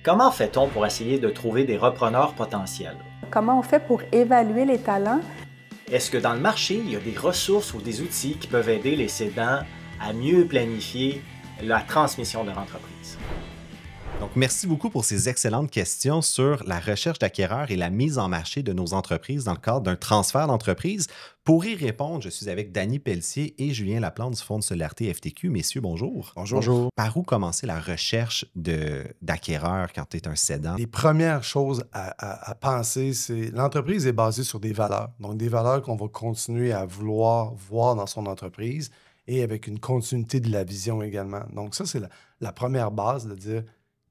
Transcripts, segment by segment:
Comment fait-on pour essayer de trouver des repreneurs potentiels? Comment on fait pour évaluer les talents? Est-ce que dans le marché, il y a des ressources ou des outils qui peuvent aider les cédants à mieux planifier la transmission de l'entreprise? Donc, merci beaucoup pour ces excellentes questions sur la recherche d'acquéreurs et la mise en marché de nos entreprises dans le cadre d'un transfert d'entreprise. Pour y répondre, je suis avec Danny Pelletier et Julien Laplante du Fonds de solidarité FTQ. Messieurs, bonjour. Bonjour. Par où commencer la recherche d'acquéreurs quand tu es un cédant? Les premières choses à penser, c'est l'entreprise est basée sur des valeurs. Donc, des valeurs qu'on va continuer à vouloir voir dans son entreprise et avec une continuité de la vision également. Donc, ça, c'est la première base de dire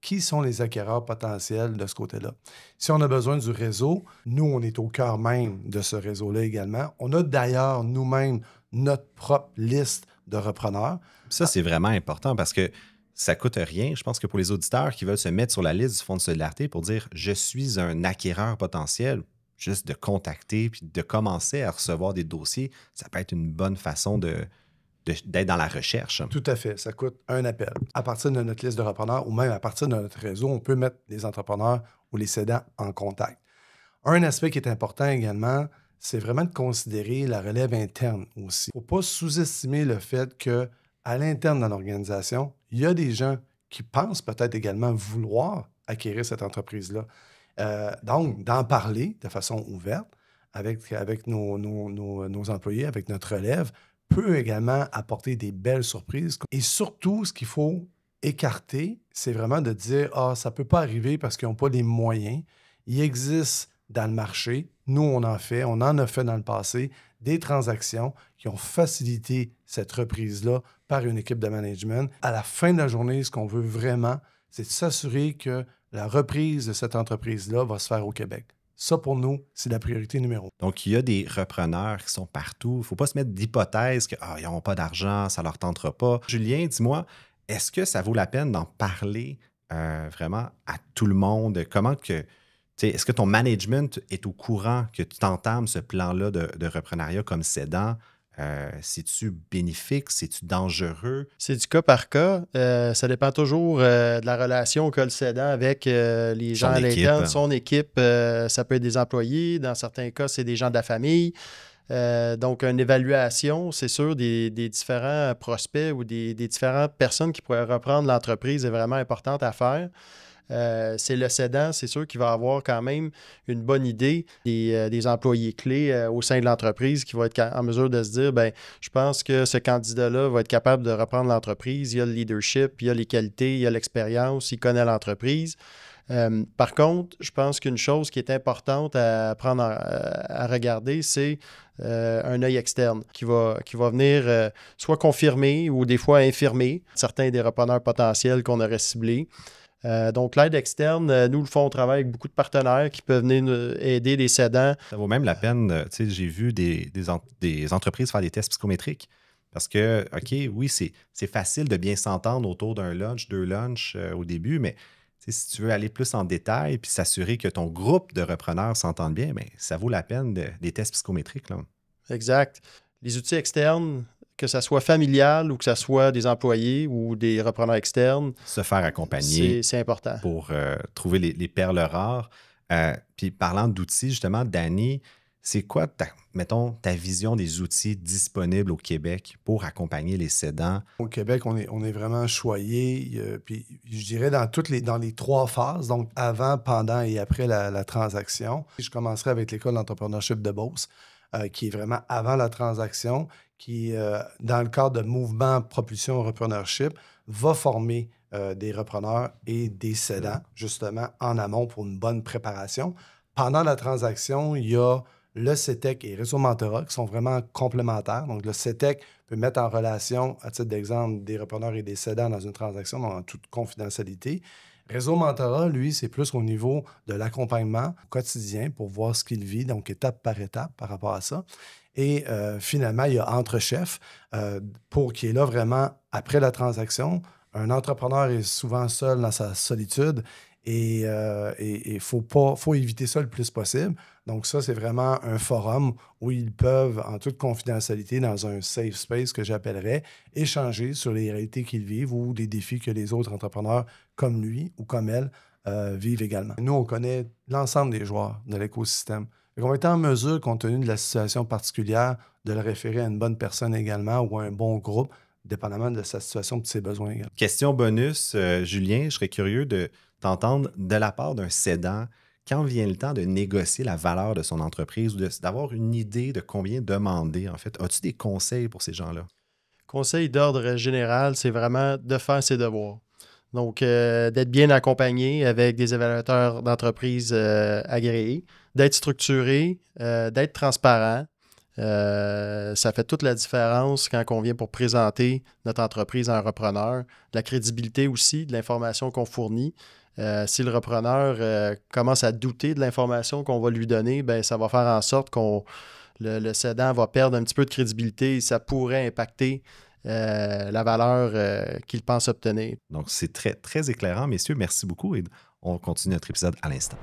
qui sont les acquéreurs potentiels de ce côté-là. Si on a besoin du réseau, nous, on est au cœur même de ce réseau-là également. On a d'ailleurs nous-mêmes notre propre liste de repreneurs. Ça, c'est vraiment important parce que ça ne coûte rien. Je pense que pour les auditeurs qui veulent se mettre sur la liste du Fonds de solidarité pour dire « je suis un acquéreur potentiel », juste de contacter puis de commencer à recevoir des dossiers, ça peut être une bonne façon d'être dans la recherche. Tout à fait. Ça coûte un appel. À partir de notre liste de repreneurs ou même à partir de notre réseau, on peut mettre les entrepreneurs ou les cédants en contact. Un aspect qui est important également, c'est vraiment de considérer la relève interne aussi. Il ne faut pas sous-estimer le fait qu'à l'interne dans l'organisation, il y a des gens qui pensent peut-être également vouloir acquérir cette entreprise-là. Donc, d'en parler de façon ouverte avec nos employés, avec notre relève, peut également apporter des belles surprises. Et surtout, ce qu'il faut écarter, c'est vraiment de dire « Ah, ça ne peut pas arriver parce qu'ils n'ont pas les moyens. » Il existe dans le marché, nous, on en a fait dans le passé, des transactions qui ont facilité cette reprise-là par une équipe de management. À la fin de la journée, ce qu'on veut vraiment, c'est de s'assurer que la reprise de cette entreprise-là va se faire au Québec. Ça, pour nous, c'est la priorité numéro 1. Donc, il y a des repreneurs qui sont partout. Il ne faut pas se mettre d'hypothèse qu'ils n'auront pas d'argent, ça ne leur tentera pas. Julien, dis-moi, est-ce que ça vaut la peine d'en parler vraiment à tout le monde? Est-ce que ton management est au courant que tu t'entames ce plan-là de reprenariat comme cédant? C'est-tu bénéfique? C'est-tu dangereux? C'est du cas par cas. Ça dépend toujours de la relation qu'a le cédant avec les gens à l'interne, son équipe. Ça peut être des employés. Dans certains cas, c'est des gens de la famille. Donc, une évaluation, c'est sûr, des différents prospects ou des différentes personnes qui pourraient reprendre l'entreprise est vraiment importante à faire. C'est le cédant, c'est sûr qu'il va avoir quand même une bonne idée des employés clés au sein de l'entreprise qui va être en mesure de se dire, bien, je pense que ce candidat-là va être capable de reprendre l'entreprise. Il y a le leadership, il y a les qualités, il y a l'expérience, il connaît l'entreprise. Par contre, je pense qu'une chose qui est importante à prendre à regarder, c'est un œil externe qui va venir soit confirmer ou des fois infirmer certains des repreneurs potentiels qu'on aurait ciblés. Donc, l'aide externe, nous, le Fonds, on travaille avec beaucoup de partenaires qui peuvent venir aider les cédants. Ça vaut même la peine, j'ai vu des entreprises faire des tests psychométriques parce que, OK, oui, c'est facile de bien s'entendre autour d'un lunch, 2 lunchs au début, mais si tu veux aller plus en détail puis s'assurer que ton groupe de repreneurs s'entende bien, bien, ça vaut la peine des tests psychométriques, là. Exact. Les outils externes, que ça soit familial ou que ça soit des employés ou des repreneurs externes. Se faire accompagner. C'est important. Pour trouver les perles rares. Puis parlant d'outils, justement, Danny, c'est quoi, mettons, ta vision des outils disponibles au Québec pour accompagner les cédants? Au Québec, on est vraiment choyé. Puis je dirais dans les 3 phases, donc avant, pendant et après la transaction. Je commencerai avec l'École d'entrepreneurship de Beauce, qui est vraiment avant la transaction, qui, dans le cadre de mouvement propulsion entrepreneurship, va former des repreneurs et des cédants, justement, en amont pour une bonne préparation. Pendant la transaction, il y a le CETEC et Réseau Mentorat qui sont vraiment complémentaires. Donc, le CETEC peut mettre en relation, à titre d'exemple, des repreneurs et des cédants dans une transaction en toute confidentialité. Réseau Mentorat, lui, c'est plus au niveau de l'accompagnement quotidien pour voir ce qu'il vit, donc étape par étape par rapport à ça. Et finalement, il y a Entre Chefs, qui est là vraiment après la transaction. Un entrepreneur est souvent seul dans sa solitude et il faut éviter ça le plus possible. Donc ça, c'est vraiment un forum où ils peuvent, en toute confidentialité, dans un safe space que j'appellerais, échanger sur les réalités qu'ils vivent ou des défis que les autres entrepreneurs comme lui ou comme elle vivent également. Nous, on connaît l'ensemble des joueurs de l'écosystème. On va être en mesure, compte tenu de la situation particulière, de le référer à une bonne personne également ou à un bon groupe, dépendamment de sa situation et de ses besoins également. Question bonus, Julien, je serais curieux de t'entendre de la part d'un cédant, quand vient le temps de négocier la valeur de son entreprise ou d'avoir une idée de combien demander, en fait. As-tu des conseils pour ces gens-là? Conseil d'ordre général, c'est vraiment de faire ses devoirs. Donc, d'être bien accompagné avec des évaluateurs d'entreprise agréés, d'être structuré, d'être transparent. Ça fait toute la différence quand on vient pour présenter notre entreprise à un repreneur. La crédibilité aussi de l'information qu'on fournit. Si le repreneur commence à douter de l'information qu'on va lui donner, ben, ça va faire en sorte que le cédant va perdre un petit peu de crédibilité et ça pourrait impacter la valeur qu'il pense obtenir. Donc, c'est très, très éclairant, messieurs. Merci beaucoup et on continue notre épisode à l'instant.